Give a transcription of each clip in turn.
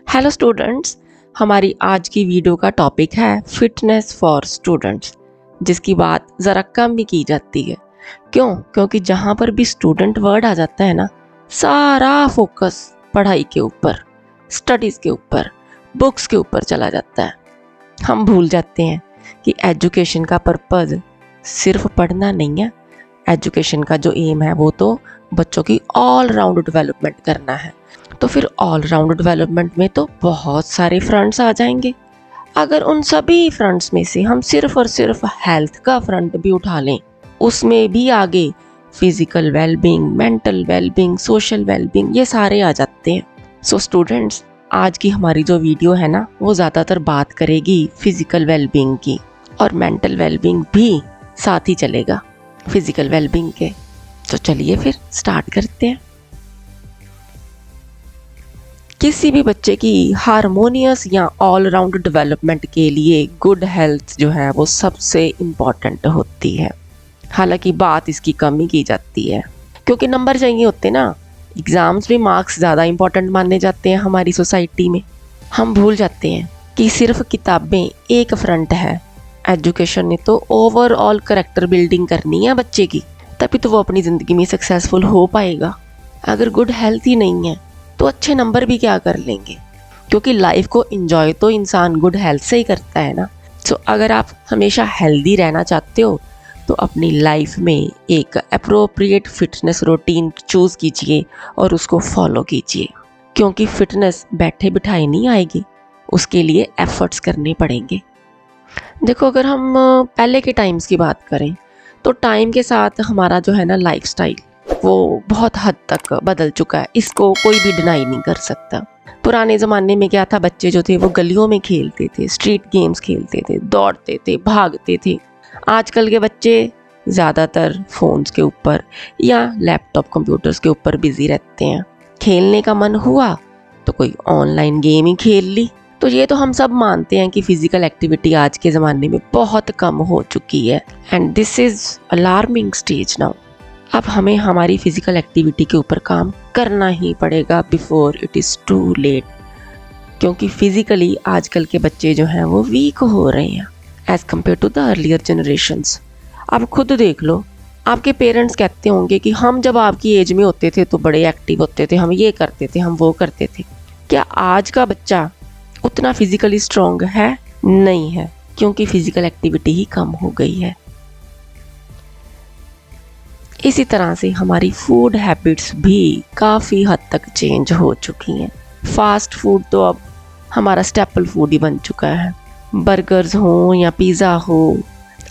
Hello students, हमारी आज की वीडियो का टॉपिक है फिटनेस फॉर स्टूडेंट्स, जिसकी बात ज़रा कम भी की जाती है। क्योंकि जहाँ पर भी स्टूडेंट वर्ड आ जाता है ना, सारा फोकस पढ़ाई के ऊपर, स्टडीज़ के ऊपर, बुक्स के ऊपर चला जाता है। हम भूल जाते हैं कि एजुकेशन का पर्पज़ सिर्फ पढ़ना नहीं है। एजुकेशन का जो एम है वो तो बच्चों की ऑल राउंड डेवलपमेंट करना है। तो फिर ऑल राउंड डेवलपमेंट में तो बहुत सारे फ्रंट्स आ जाएंगे। अगर उन सभी फ्रंट्स में से हम सिर्फ और सिर्फ हेल्थ का फ्रंट भी उठा लें, उसमें भी आगे physical wellbeing, mental wellbeing, social wellbeing, ये सारे आ जाते हैं। सो स्टूडेंट्स, आज की हमारी जो वीडियो है ना, वो ज़्यादातर बात करेगी फिजिकल वेलबींग की, और मेंटल वेलबींग भी साथ ही चलेगा फिजिकल वेलबींग के। तो चलिए फिर स्टार्ट करते हैं। किसी भी बच्चे की हारमोनियस या ऑल राउंड डेवलपमेंट के लिए गुड हेल्थ जो है वो सबसे इम्पॉर्टेंट होती है। हालांकि बात इसकी कम ही की जाती है, क्योंकि नंबर चाहिए होते ना। एग्ज़ाम्स में मार्क्स ज़्यादा इम्पॉर्टेंट माने जाते हैं हमारी सोसाइटी में। हम भूल जाते हैं कि सिर्फ किताबें एक फ्रंट है। एजुकेशन ने तो ओवरऑल करेक्टर बिल्डिंग करनी है बच्चे की, तभी तो वो अपनी ज़िंदगी में सक्सेसफुल हो पाएगा। अगर गुड हेल्थ ही नहीं है तो अच्छे नंबर भी क्या कर लेंगे, क्योंकि लाइफ को एंजॉय तो इंसान गुड हेल्थ से ही करता है ना। सो अगर आप हमेशा हेल्दी रहना चाहते हो तो अपनी लाइफ में एक अप्रोप्रिएट फिटनेस रूटीन चूज़ कीजिए और उसको फॉलो कीजिए, क्योंकि फिटनेस बैठे बिठाए नहीं आएगी, उसके लिए एफर्ट्स करने पड़ेंगे। देखो, अगर हम पहले के टाइम्स की बात करें तो टाइम के साथ हमारा जो है ना लाइफस्टाइल, वो बहुत हद तक बदल चुका है। इसको कोई भी डिनाई नहीं कर सकता। पुराने ज़माने में क्या था, बच्चे जो थे वो गलियों में खेलते थे, स्ट्रीट गेम्स खेलते थे, दौड़ते थे, भागते थे। आजकल के बच्चे ज़्यादातर फ़ोन्स के ऊपर या लैपटॉप कंप्यूटर्स के ऊपर बिज़ी रहते हैं। खेलने का मन हुआ तो कोई ऑनलाइन गेम ही खेल ली। तो ये तो हम सब मानते हैं कि फ़िज़िकल एक्टिविटी आज के ज़माने में बहुत कम हो चुकी है, and this is alarming stage now. अब हमें हमारी फिजिकल एक्टिविटी के ऊपर काम करना ही पड़ेगा before it is too late, क्योंकि फिजिकली आजकल के बच्चे जो हैं वो वीक हो रहे हैं as compare to the earlier generations. आप खुद देख लो, आपके पेरेंट्स कहते होंगे कि हम जब आपकी एज में होते थे तो बड़े एक्टिव होते थे, हम ये करते थे, हम वो करते थे। क्या आज का बच्चा उतना फिजिकली स्ट्रॉन्ग है? नहीं है, क्योंकि फिजिकल एक्टिविटी ही कम हो गई है। इसी तरह से हमारी फूड हैबिट्स भी काफ़ी हद तक चेंज हो चुकी हैं। फास्ट फूड तो अब हमारा स्टेपल फूड ही बन चुका है। बर्गर्स हो या पिज़्ज़ा हो,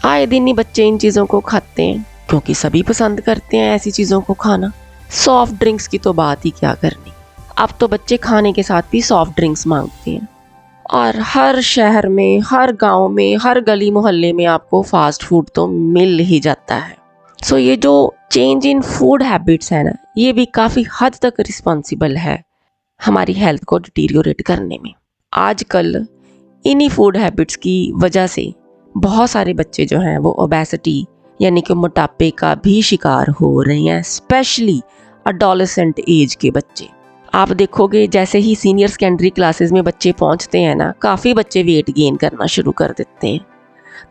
आए दिन ही बच्चे इन चीज़ों को खाते हैं, क्योंकि सभी पसंद करते हैं ऐसी चीज़ों को खाना। सॉफ्ट ड्रिंक्स की तो बात ही क्या करनी। अब तो बच्चे खाने के साथ भी सॉफ्ट ड्रिंक्स मांगते हैं, और हर शहर में, हर गांव में, हर गली मोहल्ले में आपको फास्ट फूड तो मिल ही जाता है। सो ये जो चेंज इन फूड हैबिट्स है ना, ये भी काफ़ी हद तक रिस्पॉन्सिबल है हमारी हेल्थ को डिटीरियोरेट करने में। आजकल इन्हीं फूड हैबिट्स की वजह से बहुत सारे बच्चे जो हैं वो ओबेसिटी यानी कि मोटापे का भी शिकार हो रहे हैं, स्पेशली अडोलेसेंट एज के बच्चे। आप देखोगे जैसे ही सीनियर सेकेंडरी क्लासेस में बच्चे पहुंचते हैं ना, काफ़ी बच्चे वेट गेन करना शुरू कर देते हैं।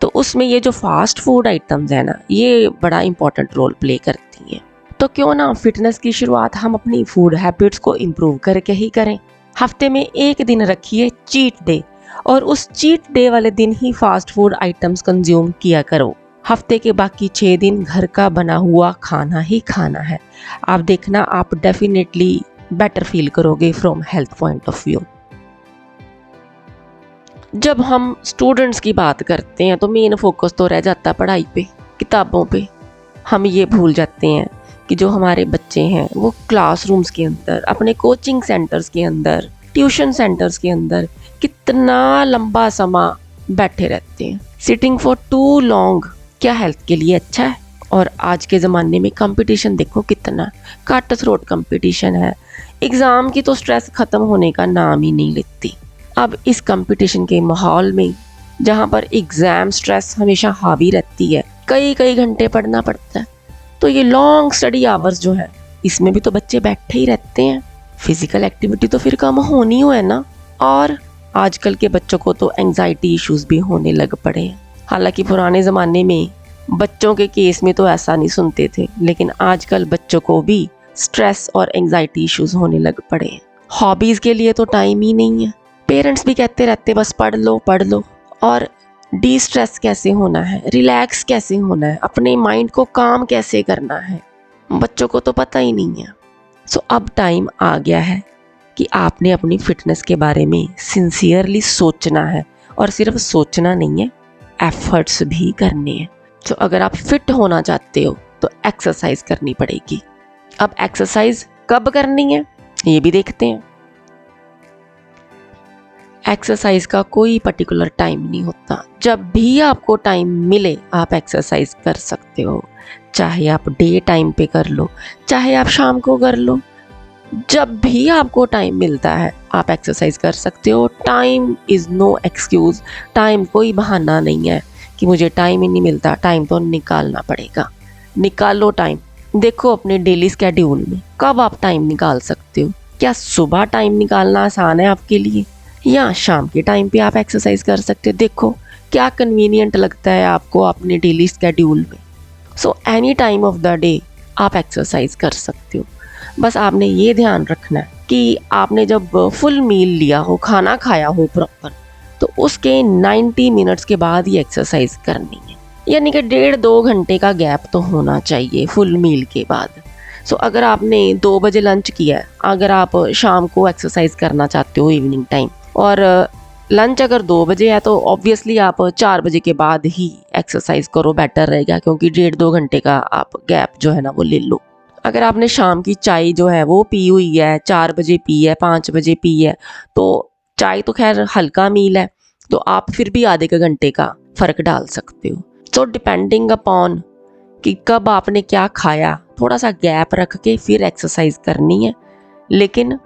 तो उसमें ये जो फास्ट फूड आइटम्स है ना, ये बड़ा इंपॉर्टेंट रोल प्ले करती हैं। तो क्यों ना फिटनेस की शुरुआत हम अपनी फूड हैबिट्स को इम्प्रूव करके ही करें। हफ्ते में एक दिन रखिए चीट डे, और उस चीट डे वाले दिन ही फास्ट फूड आइटम्स कंज्यूम किया करो। हफ्ते के बाकी 6 दिन घर का बना हुआ खाना ही खाना है। आप देखना, आप डेफिनेटली बेटर फील करोगे from health point of view. जब हम स्टूडेंट्स की बात करते हैं तो मेन फोकस तो रह जाता है पढ़ाई पे, किताबों पे। हम ये भूल जाते हैं कि जो हमारे बच्चे हैं वो क्लासरूम्स के अंदर, अपने कोचिंग सेंटर्स के अंदर, ट्यूशन सेंटर्स के अंदर कितना लंबा समय बैठे रहते हैं। सिटिंग फॉर टू लॉन्ग क्या हेल्थ के लिए अच्छा है? और आज के ज़माने में कंपटीशन देखो कितना कट थ्रोट कंपटीशन है। एग्ज़ाम की तो स्ट्रेस ख़त्म होने का नाम ही नहीं लेती। अब इस कंपटीशन के माहौल में, जहाँ पर एग्ज़ाम स्ट्रेस हमेशा हावी रहती है, कई कई घंटे पढ़ना पड़ता है, तो ये लॉन्ग स्टडी आवर्स जो है, इसमें भी तो बच्चे बैठे ही रहते हैं। फिजिकल एक्टिविटी तो फिर कम होनी हो है ना। और आजकल के बच्चों को तो एंजाइटी इश्यूज भी होने लग पड़े हैं। हालांकि पुराने ज़माने में बच्चों के केस में तो ऐसा नहीं सुनते थे, लेकिन आजकल बच्चों को भी स्ट्रेस और एंजाइटी इश्यूज होने लग पड़े हैं। हॉबीज़ के लिए तो टाइम ही नहीं है। पेरेंट्स भी कहते रहते बस पढ़ लो पढ़ लो। और डी स्ट्रेस कैसे होना है, रिलैक्स कैसे होना है, अपने माइंड को काम कैसे करना है, बच्चों को तो पता ही नहीं है। सो अब टाइम आ गया है कि आपने अपनी फिटनेस के बारे में सिंसियरली सोचना है, और सिर्फ सोचना नहीं है, एफर्ट्स भी करने हैं। तो अगर आप फिट होना चाहते हो तो एक्सरसाइज करनी पड़ेगी। अब एक्सरसाइज कब करनी है ये भी देखते हैं। एक्सरसाइज का कोई पर्टिकुलर टाइम नहीं होता, जब भी आपको टाइम मिले आप एक्सरसाइज कर सकते हो। चाहे आप डे टाइम पे कर लो, चाहे आप शाम को कर लो, जब भी आपको टाइम मिलता है आप एक्सरसाइज कर सकते हो। Time is no excuse, time कोई बहाना नहीं है कि मुझे टाइम ही नहीं मिलता। टाइम तो निकालना पड़ेगा, निकालो टाइम। देखो अपने डेली स्केड्यूल में कब आप टाइम निकाल सकते हो। क्या सुबह टाइम निकालना आसान है आपके लिए, या शाम के टाइम पे आप एक्सरसाइज कर सकते हो। देखो क्या कन्वीनियंट लगता है आपको अपने डेली स्केड्यूल में। So any time of the day आप एक्सरसाइज कर सकते हो। बस आपने ये ध्यान रखना है कि आपने जब फुल मील लिया हो, खाना खाया हो प्रॉपर, तो उसके 90 मिनट्स के बाद ही एक्सरसाइज करनी है। यानी कि 1.5-2 घंटे का गैप तो होना चाहिए फुल मील के बाद। सो अगर आपने 2 बजे लंच किया है, अगर आप शाम को एक्सरसाइज करना चाहते हो इवनिंग टाइम, और लंच अगर 2 बजे है, तो ऑब्वियसली आप 4 बजे के बाद ही एक्सरसाइज करो, बेटर रहेगा, क्योंकि 1.5-2 घंटे का आप गैप जो है ना वो ले लो। अगर आपने शाम की चाय जो है वो पी हुई है, 4 बजे पी है, 5 बजे पी है, तो चाय तो खैर हल्का मील है, तो आप फिर भी आधे के घंटे का फ़र्क डाल सकते हो। सो डिपेंडिंग अपॉन कि कब आपने क्या खाया, थोड़ा सा गैप रख के फिर एक्सरसाइज करनी है। लेकिन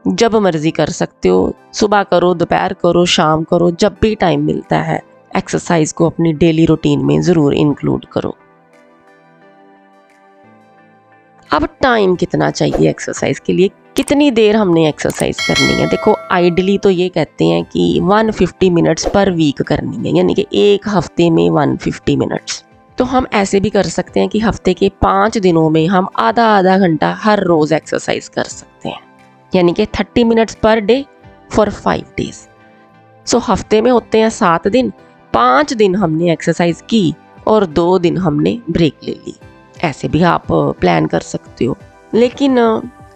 जब मर्जी कर सकते हो, सुबह करो, दोपहर करो, शाम करो, जब भी टाइम मिलता है एक्सरसाइज को अपनी डेली रूटीन में ज़रूर इंक्लूड करो। अब टाइम कितना चाहिए एक्सरसाइज के लिए, कितनी देर हमने एक्सरसाइज करनी है। देखो आइडली तो ये कहते हैं कि 150 मिनट्स पर वीक करनी है, यानी कि एक हफ्ते में 150 मिनट्स। तो हम ऐसे भी कर सकते हैं कि हफ्ते के 5 दिनों में हम आधा आधा घंटा हर रोज़ एक्सरसाइज कर सकते हैं, यानी कि 30 minutes per day for 5 days. सो हफ्ते में होते हैं 7 दिन, 5 दिन हमने एक्सरसाइज की और 2 दिन हमने ब्रेक ले ली। ऐसे भी आप प्लान कर सकते हो, लेकिन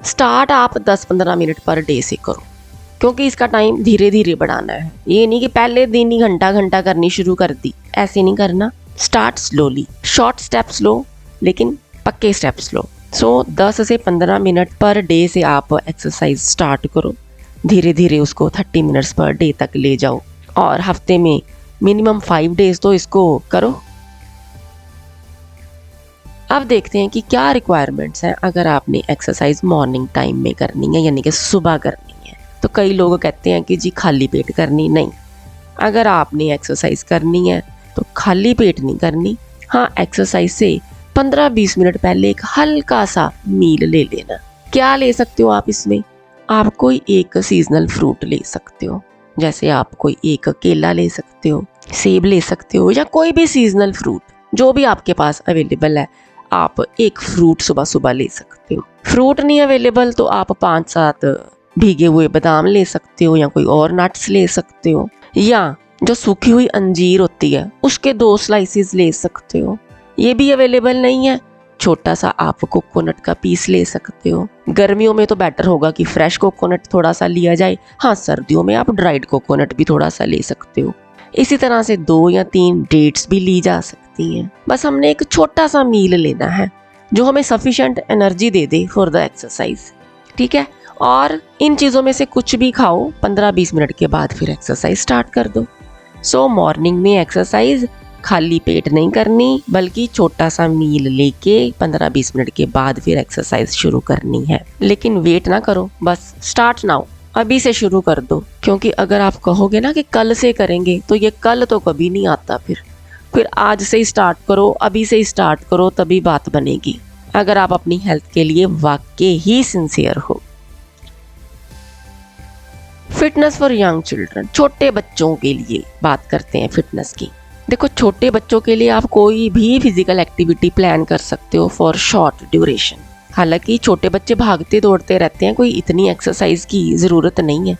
स्टार्ट आप 10-15 मिनट पर डे से करो, क्योंकि इसका टाइम धीरे धीरे बढ़ाना है। ये नहीं कि पहले दिन ही घंटा घंटा करनी शुरू कर दी, ऐसे नहीं करना। स्टार्ट स्लोली, शॉर्ट स्टेप्स लो लेकिन पक्के स्टेप्स लो। सो 10 से 15 मिनट पर डे से आप एक्सरसाइज स्टार्ट करो, धीरे धीरे उसको 30 मिनट्स पर डे तक ले जाओ, और हफ्ते में मिनिमम 5 डेज तो इसको करो। अब देखते हैं कि क्या रिक्वायरमेंट्स हैं अगर आपने एक्सरसाइज मॉर्निंग टाइम में करनी है, यानी कि सुबह करनी है। तो कई लोग कहते हैं कि जी खाली पेट करनी, नहीं। अगर आपने एक्सरसाइज करनी है तो खाली पेट नहीं करनी। हाँ, एक्सरसाइज से 15-20 मिनट पहले एक हल्का सा मील ले लेना। क्या ले सकते हो आप इसमें, आप कोई एक सीजनल फ्रूट ले सकते हो, जैसे आप कोई एक केला ले सकते हो, सेब ले सकते हो, या कोई भी सीजनल फ्रूट जो भी आपके पास अवेलेबल है, आप एक फ्रूट सुबह सुबह ले सकते हो। फ्रूट नहीं अवेलेबल तो आप 5-7 भीगे हुए बादाम ले सकते हो, या कोई और नट्स ले सकते हो, या जो सूखी हुई अंजीर होती है उसके 2 स्लाइसेस ले सकते हो। ये भी अवेलेबल नहीं है, छोटा सा आप कोकोनट का पीस ले सकते हो। गर्मियों में तो बेटर होगा कि फ्रेश कोकोनट थोड़ा सा लिया जाए। हाँ, सर्दियों में आप ड्राइड कोकोनट भी थोड़ा सा ले सकते हो। इसी तरह से 2 या 3 डेट्स भी ली जा सकती हैं। बस हमने एक छोटा सा मील लेना है जो हमें sufficient energy they they for the exercise, ठीक है। और इन चीज़ों में से कुछ भी खाओ, 15-20 मिनट के बाद फिर एक्सरसाइज स्टार्ट कर दो। सो मॉर्निंग में एक्सरसाइज खाली पेट नहीं करनी, बल्कि छोटा सा मील लेके 15-20 मिनट के बाद फिर एक्सरसाइज शुरू करनी है। लेकिन वेट ना करो, बस स्टार्ट नाउ, अभी से शुरू कर दो। क्योंकि अगर आप कहोगे ना कि कल से करेंगे, तो ये कल तो कभी नहीं आता। फिर आज से ही स्टार्ट करो, अभी से ही स्टार्ट करो, तभी बात बनेगी, अगर आप अपनी हेल्थ के लिए वाकई ही सिंसियर हो। फिटनेस फॉर यंग चिल्ड्रन, छोटे बच्चों के लिए बात करते हैं फिटनेस की। देखो छोटे बच्चों के लिए आप कोई भी फिजिकल एक्टिविटी प्लान कर सकते हो फॉर शॉर्ट ड्यूरेशन। हालांकि छोटे बच्चे भागते दौड़ते रहते हैं, कोई इतनी एक्सरसाइज की ज़रूरत नहीं है,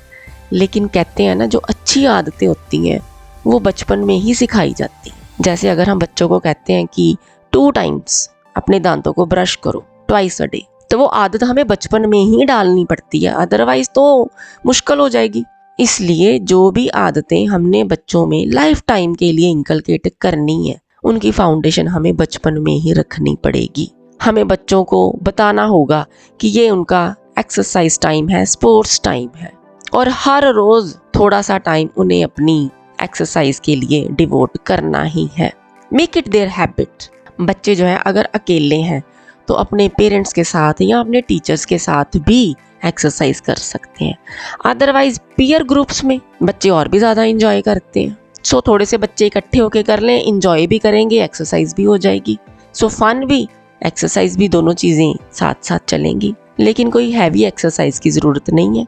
लेकिन कहते हैं ना जो अच्छी आदतें होती हैं वो बचपन में ही सिखाई जाती हैं। जैसे अगर हम बच्चों को कहते हैं कि 2 टाइम्स अपने दांतों को ब्रश करो, ट्वाइस अ डे, तो वो आदत हमें बचपन में ही डालनी पड़ती है, अदरवाइज तो मुश्किल हो जाएगी। इसलिए जो भी आदतें हमने बच्चों में लाइफ टाइम के लिए इंकलकेट करनी है, उनकी फाउंडेशन हमें बचपन में ही रखनी पड़ेगी। हमें बच्चों को बताना होगा कि ये उनका एक्सरसाइज टाइम है, स्पोर्ट्स टाइम है, और हर रोज थोड़ा सा टाइम उन्हें अपनी एक्सरसाइज के लिए डिवोट करना ही है। Make it there habit. बच्चे जो है अगर अकेले हैं तो अपने पेरेंट्स के साथ या अपने टीचर्स के साथ भी एक्सरसाइज कर सकते हैं। अदरवाइज पीयर ग्रुप्स में बच्चे और भी ज़्यादा इंजॉय करते हैं। सो थोड़े से बच्चे इकट्ठे होकर कर लें, इंजॉय भी करेंगे, एक्सरसाइज भी हो जाएगी। सो फन भी, एक्सरसाइज भी, दोनों चीज़ें साथ साथ चलेंगी। लेकिन कोई हैवी एक्सरसाइज की ज़रूरत नहीं है।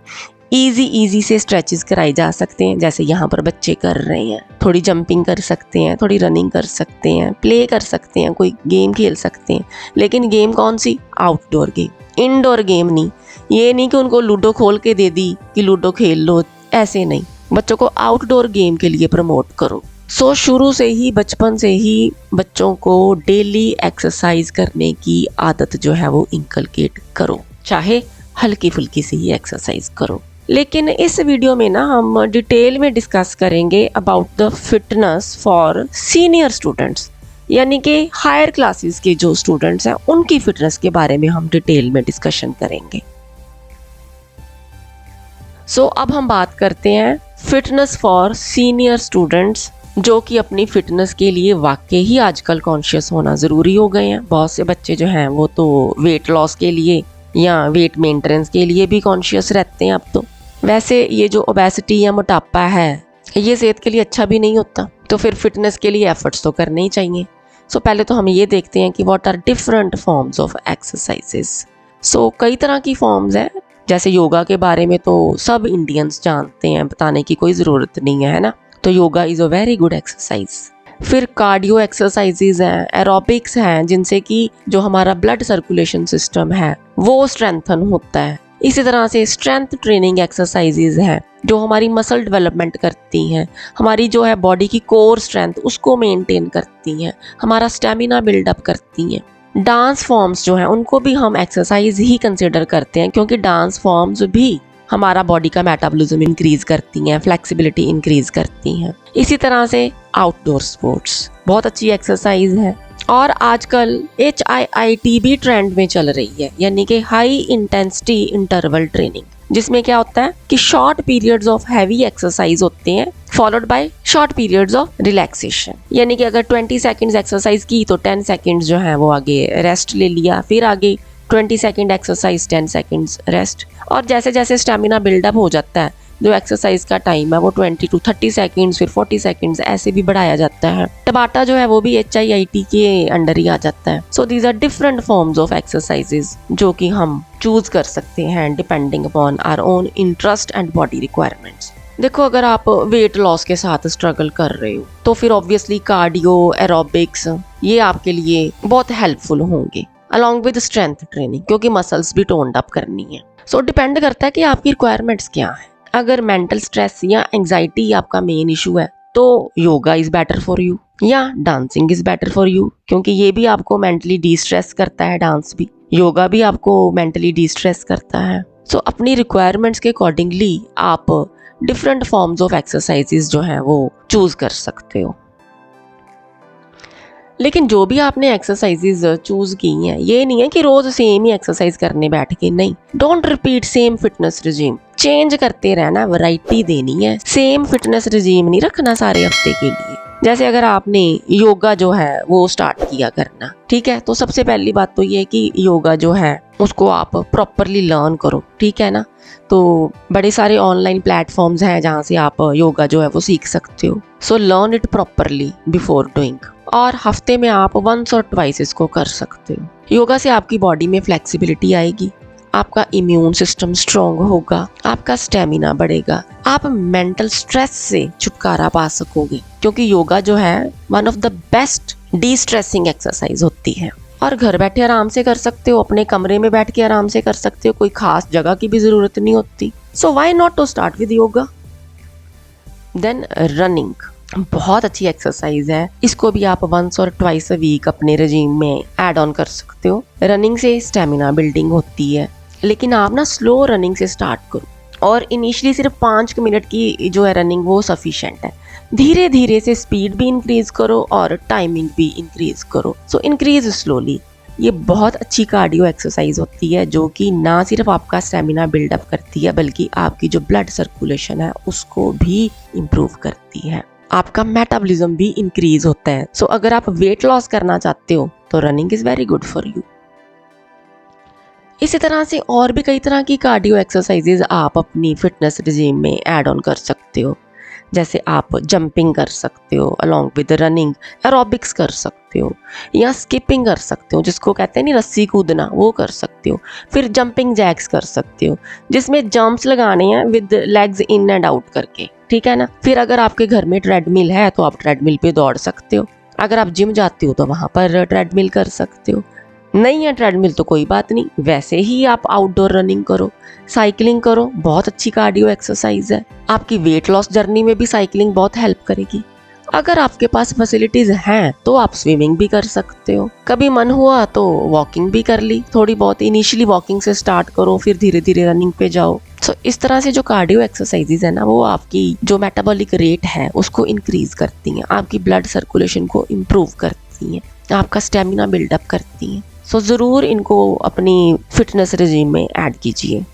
इजी से स्ट्रेचेस कराए जा सकते हैं, जैसे यहाँ पर बच्चे कर रहे हैं। थोड़ी जंपिंग कर सकते हैं, थोड़ी रनिंग कर सकते हैं, प्ले कर सकते हैं, कोई गेम खेल सकते हैं। लेकिन गेम कौन सी? आउटडोर गेम, इनडोर गेम नहीं। ये नहीं कि उनको लूडो खोल के दे दी कि लूडो खेल लो, ऐसे नहीं। बच्चों को आउटडोर गेम के लिए प्रमोट करो। सो शुरू से ही, बचपन से ही बच्चों को डेली एक्सरसाइज करने की आदत जो है वो इंकलकेट करो, चाहे हल्की फुल्की सी ही एक्सरसाइज करो। लेकिन इस वीडियो में ना हम डिटेल में डिस्कस करेंगे about the fitness for senior students, यानी कि हायर क्लासेस के जो स्टूडेंट्स हैं उनकी फिटनेस के बारे में हम डिटेल में डिस्कशन करेंगे। सो अब हम बात करते हैं फिटनेस फॉर सीनियर स्टूडेंट्स, जो कि अपनी फिटनेस के लिए वाकई ही आजकल कॉन्शियस होना ज़रूरी हो गए हैं। बहुत से बच्चे जो हैं वो तो वेट लॉस के लिए या वेट मेंटेनेंस के लिए भी कॉन्शियस रहते हैं अब तो। वैसे ये जो ओबेसिटी या मोटापा है ये सेहत के लिए अच्छा भी नहीं होता, तो फिर फिटनेस के लिए एफर्ट्स तो करने ही चाहिए। सो पहले तो हम ये देखते हैं कि what are different forms of exercises. So कई तरह की फॉर्म्स हैं। जैसे योगा के बारे में तो सब इंडियंस जानते हैं, बताने की कोई ज़रूरत नहीं है ना। तो yoga is a very good exercise. फिर कार्डियो एक्सरसाइजेज हैं, एरोबिक्स हैं, जिनसे कि जो हमारा ब्लड सर्कुलेशन सिस्टम है वो स्ट्रेंथन होता है। इसी तरह से स्ट्रेंथ ट्रेनिंग एक्सरसाइजेज हैं जो हमारी मसल डेवलपमेंट करती हैं, हमारी जो है बॉडी की कोर स्ट्रेंथ उसको मेंटेन करती हैं, हमारा स्टेमिना बिल्डअप करती हैं। डांस फॉर्म्स जो हैं उनको भी हम एक्सरसाइज ही कंसिडर करते हैं, क्योंकि डांस फॉर्म्स भी हमारा बॉडी का मेटाबॉलिज्म इंक्रीज करती हैं, फ्लेक्सिबिलिटी इंक्रीज करती हैं। इसी तरह से आउटडोर स्पोर्ट्स बहुत अच्छी एक्सरसाइज है। और आजकल HIIT भी ट्रेंड में चल रही है, यानी कि हाई इंटेंसिटी इंटरवल ट्रेनिंग, जिसमें क्या होता है कि short periods of heavy exercise होते हैं followed by short periods of relaxation. यानी कि अगर 20 सेकंड्स एक्सरसाइज की तो 10 सेकंड्स जो है वो आगे रेस्ट ले लिया, फिर आगे 20 सेकंड एक्सरसाइज, 10 सेकंड्स रेस्ट। और जैसे जैसे स्टेमिना बिल्डअप हो जाता है, जो एक्सरसाइज का टाइम है वो 20 to 30 सेकंड्स, फिर 40 सेकंड्स ऐसे भी बढ़ाया जाता है। टबाटा जो है वो भी HIIT के अंडर ही आ जाता है। So these are different forms of exercises जो कि हम चूज कर सकते हैं depending upon our own interest and body requirements. देखो अगर आप वेट लॉस के साथ स्ट्रगल कर रहे हो तो फिर ऑब्वियसली कार्डियो, एरोबिक्स ये आपके लिए बहुत हेल्पफुल होंगे अलॉन्ग विद स्ट्रेंथ ट्रेनिंग, क्योंकि मसल्स भी टोन्ड अप करनी है। सो डिपेंड करता है कि आपकी रिक्वायरमेंट्स क्या है। अगर मेंटल स्ट्रेस या एंजाइटी आपका मेन इशू है तो yoga is better for you, या dancing is better for you, क्योंकि ये भी आपको मेंटली डी स्ट्रेस करता है, डांस भी, योगा भी आपको मेंटली डी स्ट्रेस करता है। सो अपनी रिक्वायरमेंट्स के अकॉर्डिंगली आप डिफरेंट फॉर्म्स ऑफ एक्सरसाइजेज जो है वो चूज कर सकते हो। लेकिन जो भी आपने एक्सरसाइजेज चूज की हैं, ये नहीं है कि रोज सेम ही एक्सरसाइज करने बैठ के, नहीं। Don't repeat same fitness regime, change करते रहना, वैरायटी देनी है। सेम फिटनेस रिजीम नहीं रखना सारे हफ्ते के लिए। जैसे अगर आपने योगा जो है वो स्टार्ट किया करना, ठीक है, तो सबसे पहली बात तो ये है कि योगा जो है उसको आप प्रॉपरली लर्न करो, ठीक है ना। तो बड़े सारे ऑनलाइन प्लेटफॉर्म्स हैं जहाँ से आप योगा जो है वो सीख सकते हो। So learn it properly before doing, और हफ्ते में आप 1 or 2 इसको कर सकते हो। योगा से आपकी बॉडी में फ्लेक्सिबिलिटी आएगी, आपका इम्यून सिस्टम स्ट्रॉन्ग होगा, आपका स्टेमिना बढ़ेगा, आप मेंटल स्ट्रेस से छुटकारा पा सकोगे, क्योंकि योगा जो है one of the best D stressing exercise होती है। और घर बैठे आराम से कर सकते हो, अपने कमरे में बैठ के आराम से कर सकते हो, कोई खास जगह की भी जरूरत नहीं होती। So why not to start with yoga. Then running बहुत अच्छी एक्सरसाइज है, इसको भी आप वंस और ट्वाइस अ वीक अपने रेजिम में ऐड ऑन कर सकते हो। रनिंग से स्टेमिना बिल्डिंग होती है, लेकिन आप ना स्लो रनिंग से स्टार्ट करो, और इनिशियली सिर्फ 5 मिनट की जो है रनिंग वो सफिशिएंट है। धीरे धीरे से स्पीड भी इंक्रीज करो और टाइमिंग भी इंक्रीज करो। So increase slowly. ये बहुत अच्छी कार्डियो एक्सरसाइज होती है, जो कि ना सिर्फ आपका स्टेमिना बिल्डअप करती है, बल्कि आपकी जो ब्लड सर्कुलेशन है उसको भी इम्प्रूव करती है, आपका मेटाबॉलिज्म भी इंक्रीज होता है। सो अगर आप वेट लॉस करना चाहते हो तो running is very good for you. इसी तरह से और भी कई तरह की कार्डियो एक्सरसाइजेज आप अपनी फिटनेस रिजीम में ऐड ऑन कर सकते हो। जैसे आप जंपिंग कर सकते हो अलोंग विद रनिंग, एरोबिक्स कर सकते हो, या स्किपिंग कर सकते हो, जिसको कहते हैं नहीं रस्सी कूदना, वो कर सकते हो। फिर जंपिंग जैक्स कर सकते हो, जिसमें जंप्स लगाने हैं with legs in and out करके, ठीक है ना। फिर अगर आपके घर में ट्रेडमिल है तो आप ट्रेडमिल पे दौड़ सकते हो। अगर आप जिम जाते हो तो वहाँ पर ट्रेडमिल कर सकते हो। नहीं है ट्रेडमिल तो कोई बात नहीं, वैसे ही आप आउटडोर रनिंग करो, साइकिलिंग करो, बहुत अच्छी कार्डियो एक्सरसाइज है। आपकी वेट लॉस जर्नी में भी साइकिलिंग बहुत हेल्प करेगी। अगर आपके पास फैसिलिटीज हैं तो आप स्विमिंग भी कर सकते हो। कभी मन हुआ तो वॉकिंग भी कर ली थोड़ी बहुत। इनिशियली वॉकिंग से स्टार्ट करो, फिर धीरे धीरे रनिंग पे जाओ। सो इस तरह से जो कार्डियो एक्सरसाइजेज है ना, वो आपकी जो मेटाबॉलिक रेट है उसको इंक्रीज करती हैं, आपकी ब्लड सर्कुलेशन को इम्प्रूव करती हैं, आपका स्टेमिना बिल्डअप करती हैं। सो ज़रूर इनको अपनी फिटनेस रेजिम में ऐड कीजिए।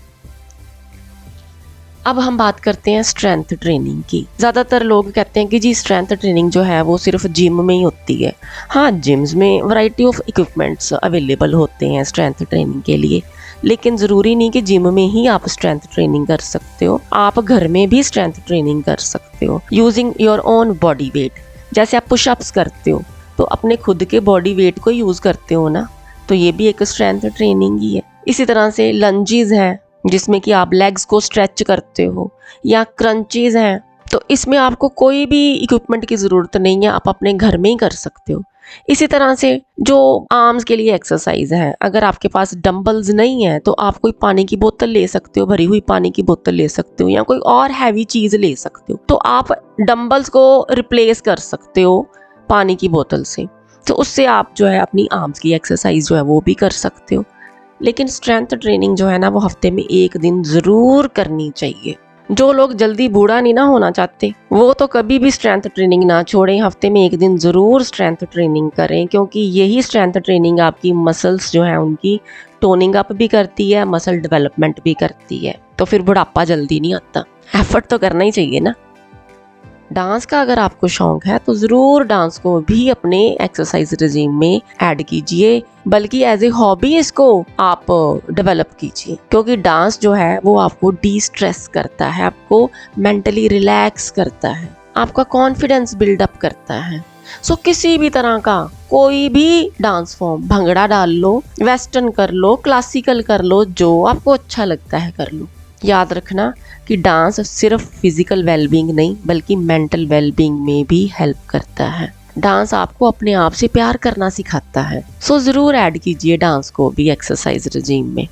अब हम बात करते हैं स्ट्रेंथ ट्रेनिंग की। ज़्यादातर लोग कहते हैं कि जी स्ट्रेंथ ट्रेनिंग जो है वो सिर्फ जिम में ही होती है। हाँ, जिम्स में वैरायटी ऑफ इक्विपमेंट्स अवेलेबल होते हैं स्ट्रेंथ ट्रेनिंग के लिए, लेकिन ज़रूरी नहीं कि जिम में ही आप स्ट्रेंथ ट्रेनिंग कर सकते हो। आप घर में भी स्ट्रेंथ ट्रेनिंग कर सकते हो using your own body weight. जैसे आप पुशअप्स करते हो तो अपने खुद के बॉडी वेट को यूज़ करते हो ना, तो ये भी एक स्ट्रेंथ ट्रेनिंग ही है। इसी तरह से लंजेस हैं, जिसमें कि आप लेग्स को स्ट्रेच करते हो, या क्रंचेस हैं, तो इसमें आपको कोई भी इक्विपमेंट की ज़रूरत नहीं है, आप अपने घर में ही कर सकते हो। इसी तरह से जो आर्म्स के लिए एक्सरसाइज है, अगर आपके पास डंबल्स नहीं है तो आप कोई पानी की बोतल ले सकते हो, भरी हुई पानी की बोतल ले सकते हो, या कोई और हैवी चीज़ ले सकते हो, तो आप डंबल्स को रिप्लेस कर सकते हो पानी की बोतल से। तो उससे आप जो है अपनी आर्म्स की एक्सरसाइज जो है वो भी कर सकते हो। लेकिन स्ट्रेंथ ट्रेनिंग जो है ना, वो हफ्ते में 1 दिन ज़रूर करनी चाहिए। जो लोग जल्दी बूढ़ा नहीं ना होना चाहते, वो तो कभी भी स्ट्रेंथ ट्रेनिंग ना छोड़ें, हफ्ते में 1 दिन ज़रूर स्ट्रेंथ ट्रेनिंग करें, क्योंकि यही स्ट्रेंथ ट्रेनिंग आपकी मसल्स जो है उनकी टोनिंग अप भी करती है, मसल डेवलपमेंट भी करती है। तो फिर बुढ़ापा जल्दी नहीं आता। एफर्ट तो करना ही चाहिए ना। डांस का अगर आपको शौक है तो ज़रूर डांस को भी अपने एक्सरसाइज रेजिम में ऐड कीजिए, बल्कि एज ए हॉबी इसको आप डेवलप कीजिए, क्योंकि डांस जो है वो आपको डी स्ट्रेस करता है, आपको मेंटली रिलैक्स करता है, आपका कॉन्फिडेंस बिल्डअप करता है। सो किसी भी तरह का कोई भी डांस फॉर्म, भंगड़ा डाल लो, वेस्टर्न कर लो, क्लासिकल कर लो, जो आपको अच्छा लगता है कर लो। याद रखना कि डांस सिर्फ फिजिकल वेलबींग नहीं बल्कि मेंटल वेलबींग में भी हेल्प करता है। डांस आपको अपने आप से प्यार करना सिखाता है। सो ज़रूर ऐड कीजिए डांस को भी एक्सरसाइज रेजिम में।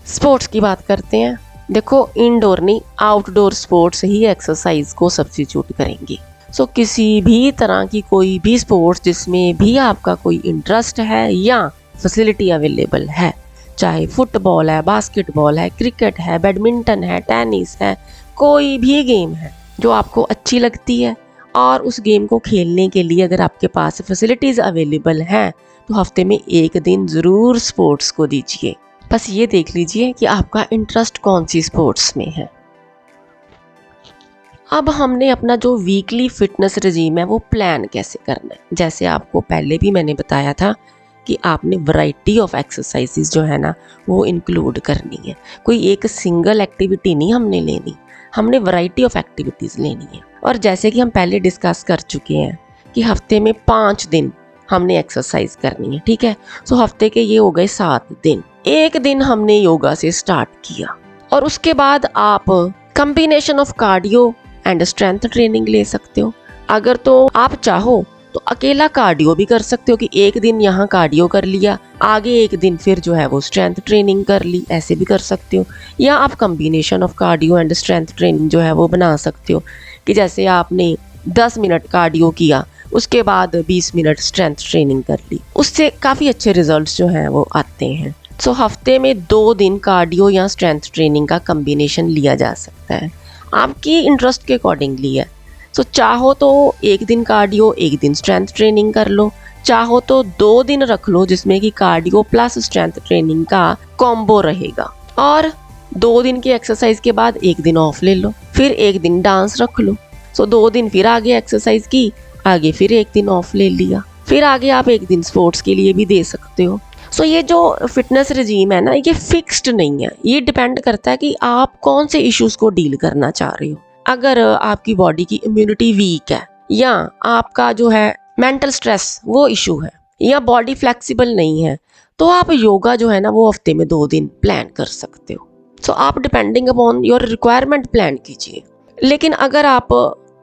स्पोर्ट्स की बात करते हैं। देखो, इंडोर नहीं आउटडोर स्पोर्ट्स ही एक्सरसाइज को सब्स्टिट्यूट करेंगे। सो किसी भी तरह की कोई भी स्पोर्ट्स जिसमें भी आपका कोई इंटरेस्ट है या फैसिलिटी अवेलेबल है, चाहे फुटबॉल है, बास्केटबॉल है, क्रिकेट है, बैडमिंटन है, टेनिस है, कोई भी गेम है जो आपको अच्छी लगती है और उस गेम को खेलने के लिए अगर आपके पास फैसिलिटीज़ अवेलेबल हैं तो हफ्ते में 1 दिन ज़रूर स्पोर्ट्स को दीजिए। बस ये देख लीजिए कि आपका इंटरेस्ट कौन सी स्पोर्ट्स में है। अब हमने अपना जो वीकली फिटनेस रेजिम है वो प्लान कैसे करना है। जैसे आपको पहले भी मैंने बताया था कि आपने वैरायटी ऑफ एक्सरसाइजेज जो है ना वो इंक्लूड करनी है। कोई एक सिंगल एक्टिविटी नहीं हमने लेनी, हमने वैरायटी ऑफ एक्टिविटीज़ लेनी है। और जैसे कि हम पहले डिस्कस कर चुके हैं कि हफ्ते में 5 दिन हमने एक्सरसाइज करनी है, ठीक है। सो हफ्ते के ये हो गए 7 दिन। एक दिन हमने योगा से स्टार्ट किया और उसके बाद आप combination of cardio and strength training ले सकते हो। अगर तो आप चाहो तो अकेला कार्डियो भी कर सकते हो कि एक दिन यहाँ कार्डियो कर लिया, आगे एक दिन फिर जो है वो स्ट्रेंथ ट्रेनिंग कर ली, ऐसे भी कर सकते हो। या आप combination of cardio and strength training जो है वो बना सकते हो कि जैसे आपने 10 मिनट कार्डियो किया, उसके बाद 20 मिनट स्ट्रेंथ ट्रेनिंग कर ली, उससे काफ़ी अच्छे रिजल्ट्स जो हैं वो आते हैं। सो हफ्ते में 2 दिन कार्डियो या स्ट्रेंथ ट्रेनिंग का कॉम्बिनेशन लिया जा सकता है, आपकी इंटरेस्ट के अकॉर्डिंगली है। सो चाहो तो एक दिन कार्डियो एक दिन स्ट्रेंथ ट्रेनिंग कर लो, चाहो तो 2 दिन रख लो जिसमें कि कार्डियो प्लस स्ट्रेंथ ट्रेनिंग का कॉम्बो रहेगा, और 2 दिन की एक्सरसाइज के बाद एक दिन ऑफ ले लो, फिर एक दिन डांस रख लो। सो 2 दिन फिर आगे एक्सरसाइज की, आगे फिर एक दिन ऑफ ले लिया, फिर आगे आप एक दिन स्पोर्ट्स के लिए भी दे सकते हो। सो ये जो फिटनेस रजीम है ना, ये फिक्स्ड नहीं है, ये डिपेंड करता है कि आप कौन से इश्यूज को डील करना चाह रहे हो। अगर आपकी बॉडी की इम्यूनिटी वीक है, या आपका जो है मेंटल स्ट्रेस वो इशू है, या बॉडी फ्लेक्सिबल नहीं है, तो आप योगा जो है ना वो हफ्ते में 2 दिन प्लान कर सकते हो। सो आप depending upon your requirement plan कीजिए। लेकिन अगर आप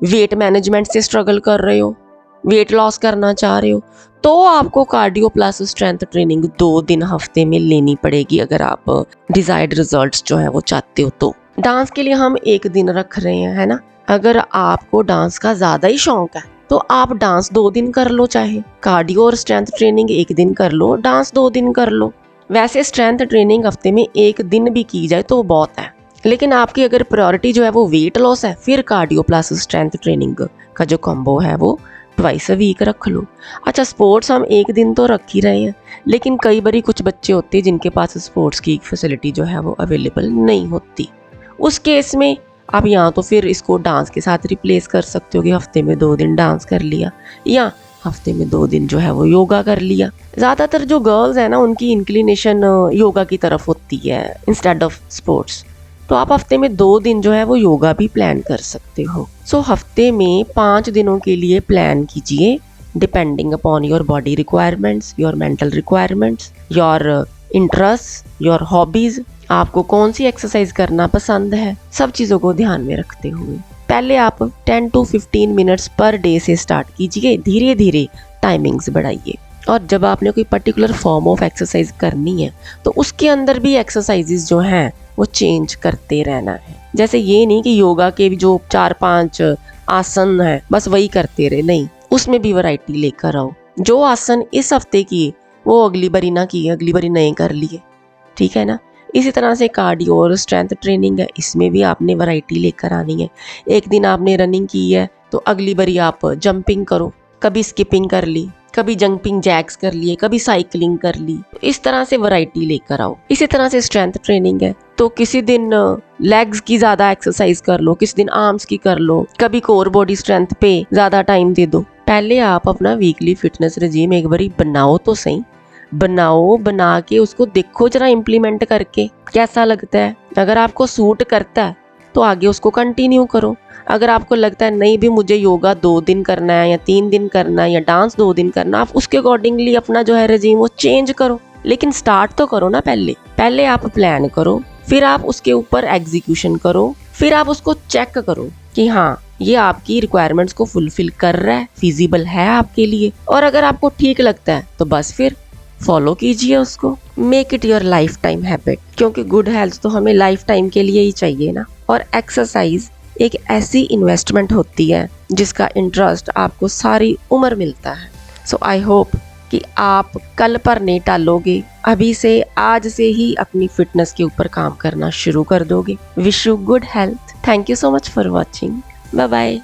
वेट मैनेजमेंट से स्ट्रगल कर रहे हो, वेट लॉस करना चाह रहे हो, तो आपको कार्डियो प्लस स्ट्रेंथ ट्रेनिंग 2 दिन हफ्ते में लेनी पड़ेगी अगर आप डिजायर्ड रिजल्ट्स जो है वो चाहते हो। तो डांस के लिए हम एक दिन रख रहे हैं, है ना। अगर आपको डांस का ज्यादा ही शौक है तो आप डांस 2 दिन कर लो, चाहे कार्डियो और स्ट्रेंथ ट्रेनिंग एक दिन कर लो, डांस 2 दिन कर लो। वैसे स्ट्रेंथ ट्रेनिंग हफ्ते में एक दिन भी की जाए तो बहुत है, लेकिन आपकी अगर प्रायोरिटी जो है वो वेट लॉस है, फिर कार्डियो प्लस स्ट्रेंथ ट्रेनिंग का जो कॉम्बो है वो ट्वाइस अ वीक रख लो। अच्छा, स्पोर्ट्स हम एक दिन तो रख ही रहे हैं, लेकिन कई बारी कुछ बच्चे होते हैं जिनके पास स्पोर्ट्स की फैसिलिटी जो है वो अवेलेबल नहीं होती। उस केस में आप यहाँ तो फिर इसको डांस के साथ रिप्लेस कर सकते हो कि हफ्ते में 2 दिन डांस कर लिया, या हफ्ते में 2 दिन जो है वो योगा कर लिया। ज़्यादातर जो गर्ल्स है ना, उनकी इंक्लिनेशन योगा की तरफ होती है इंस्टेड ऑफ स्पोर्ट्स, तो आप हफ्ते में 2 दिन जो है वो योगा भी प्लान कर सकते हो। सो हफ्ते में 5 दिनों के लिए प्लान कीजिए, depending upon your body requirements, your mental requirements, your interest, your hobbies, आपको कौन सी एक्सरसाइज करना पसंद है, सब चीज़ों को ध्यान में रखते हुए पहले आप 10 to 15 मिनट्स पर डे से स्टार्ट कीजिए, धीरे धीरे टाइमिंग्स बढ़ाइए। और जब आपने कोई पर्टिकुलर फॉर्म ऑफ एक्सरसाइज करनी है तो उसके अंदर भी एक्सरसाइजेज जो हैं वो चेंज करते रहना है। जैसे ये नहीं कि योगा के भी जो 4-5 आसन है बस वही करते रहे, नहीं, उसमें भी वैरायटी लेकर आओ। जो आसन इस हफ्ते किए वो अगली बारी ना किए, अगली बारी नए कर लिए, ठीक है ना। इसी तरह से कार्डियो और स्ट्रेंथ ट्रेनिंग है, इसमें भी आपने वैरायटी लेकर आनी है। एक दिन आपने रनिंग की है तो अगली बारी आप जंपिंग करो, कभी स्किपिंग कर ली, कभी जंपिंग जैक्स कर लिए, कभी साइकिलिंग कर ली, इस तरह से वैरायटी लेकर आओ। इसी तरह से स्ट्रेंथ ट्रेनिंग है तो किसी दिन लेग्स की ज्यादा एक्सरसाइज कर लो, किसी दिन आर्म्स की कर लो, कभी कोर बॉडी स्ट्रेंथ पे ज्यादा टाइम दे दो। पहले आप अपना वीकली फिटनेस रिजीम एक बारी बनाओ तो सही, बनाओ, बना के उसको देखो जरा इम्प्लीमेंट करके कैसा लगता है। अगर आपको सूट करता है तो आगे उसको कंटिन्यू करो। अगर आपको लगता है नहीं भी मुझे योगा 2 दिन करना है या 3 दिन करना है या डांस 2 दिन करना, आप उसके अकॉर्डिंगली अपना जो है रिजीम वो चेंज करो, लेकिन स्टार्ट तो करो ना। पहले आप प्लान करो, फिर आप उसके ऊपर एग्जीक्यूशन करो, फिर आप उसको चेक करो कि हाँ ये आपकी रिक्वायरमेंट्स को फुलफिल कर रहा है, फिजिबल है आपके लिए। और अगर आपको ठीक लगता है तो बस फिर फॉलो कीजिए उसको। Make it your life time habit, क्योंकि गुड हेल्थ तो हमें लाइफ टाइम के लिए ही चाहिए ना। और एक्सरसाइज एक ऐसी इन्वेस्टमेंट होती है जिसका इंटरेस्ट आपको सारी उम्र मिलता है। सो आई होप कि आप कल पर नहीं टालोगे, अभी से आज से ही अपनी फिटनेस के ऊपर काम करना शुरू कर दोगे। Wish you good health. Thank you so much for watching. Bye bye.